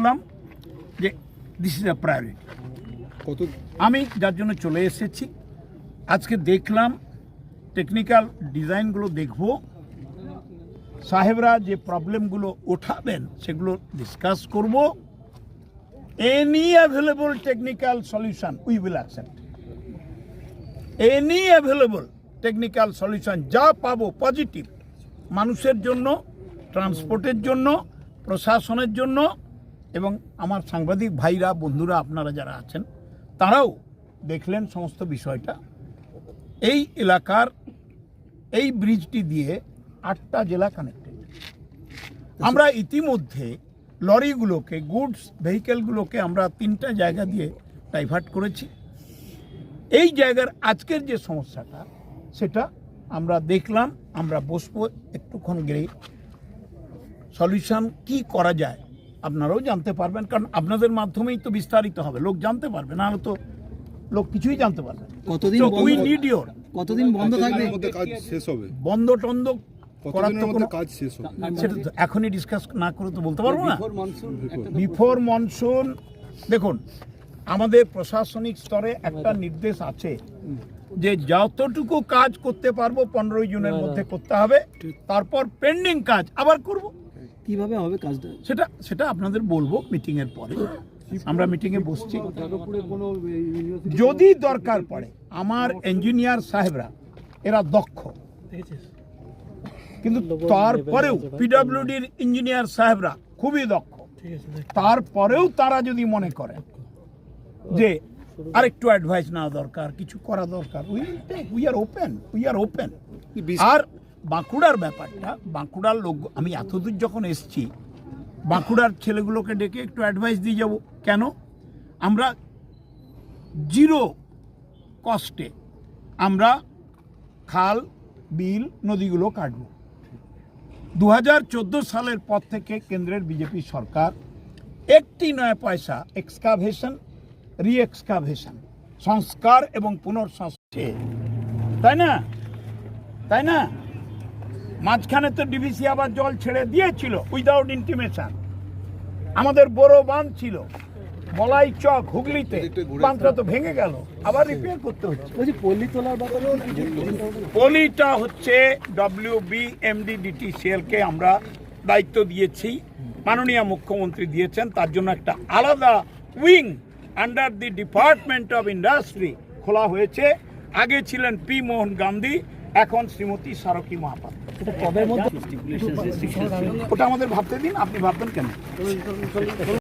বললাম যে this is a priority. আমি যার জন্য চলে এসেছি, আজকে দেখলাম টেকনিক্যাল ডিজাইনগুলো দেখব, সাহেবরা যে প্রবলেমগুলো ওঠাবেন সেগুলো ডিসকাস করব। Any available technical solution we will accept. Any available technical solution যা পাবো পজিটিভ, মানুষের জন্য, ট্রান্সপোর্টের জন্য, প্রশাসনের জন্য, এবং আমার সাংবাদিক ভাইরা, বন্ধুরা, আপনারা যারা আছেন তারাও দেখলেন সমস্ত বিষয়টা। এই এলাকার এই ব্রিজটি দিয়ে 8টা জেলা কানেক্টেড। আমরা ইতিমধ্যে লরিগুলোকে, গুডস ভেহিকেলগুলোকে আমরা 3টা জায়গা দিয়ে ডাইভার্ট করেছি। এই জায়গার আজকের যে সমস্যাটা সেটা আমরা দেখলাম, আমরা বসবো একটুক্ষণ গেলে সলিউশন কি করা যায় আপনারাও জানতে পারবেন, কারণ আপনাদের মাধ্যমেই তো বিস্তারিত হবে, লোক জানতে পারবে, না হলে তো লোক কিছুই জানতে পারবে। কতদিন বন্ধ থাকবে? কাজ শেষ হবে, বন্ধ টন্ধ করার তো কোনো কাজ শেষ হবে সেটা তো এখনই ডিসকাস না করে তো বলতে পারবো না। বিফোর মনসুন, দেখুন আমাদের প্রশাসনিক স্তরে একটা নির্দেশ আছে যে যতটুকু কাজ করতে পারবো 15 জুনের মধ্যে করতে হবে, তারপর পেন্ডিং কাজ আবার করব। কিভাবে হবে কাজটা সেটা আপনাদের বলবো মিটিং এর পরে। আমরা মিটিং এ বসছি, যদি দরকার পড়ে আমার ইঞ্জিনিয়ার সাহেবরা এরা দক্ষ, কিন্তু তারপরেও পিডব্লিউডির ইঞ্জিনিয়ার সাহেবরা খুবই দক্ষ, তারপরেও তারা যদি মনে করে যে আরেকটু অ্যাডভাইস নেওয়া দরকার, কিছু করা দরকার, উই আর ওপেন। আর বাঁকুড়ার ব্যাপারটা, বাঁকুড়ার লোক, আমি এতদূর যখন এসছি বাঁকুড়ার ছেলেগুলোকে ডেকে একটু অ্যাডভাইস দিয়ে যাব। কেন? আমরা জিরো কস্টে আমরা খাল, বিল, নদীগুলো কাটব। 2014 সালের পর থেকে কেন্দ্রের বিজেপি সরকার 9 পয়সা এক্সকাভেশন, রিএক্সকাভেশন, সংস্কার এবং পুনর্সংস্কার, তাই না? মাঝখানে তো ডিভিসি আবার জল ছেড়ে দিয়েছিল উইদাউট ইন্টিমেশন। আমাদের বড় বাঁধ ছিল বলাই চক হুগলিতে, বাঁধটা তো ভেঙে গেল, আবার রিপেয়ার করতে হচ্ছে। পলিটা হচ্ছে WBMDDTCL কে আমরা দায়িত্ব দিয়েছি, মাননীয় মুখ্যমন্ত্রী দিয়েছেন, তার জন্য একটা আলাদা wing under the department of industry খোলা হয়েছে। আগে ছিলেন পি মোহন গান্ধী, এখন শ্রীমতী সারকি মহাপাত্র। ওটা আমাদের ভাবতে দিন, আপনি ভাববেন কেন?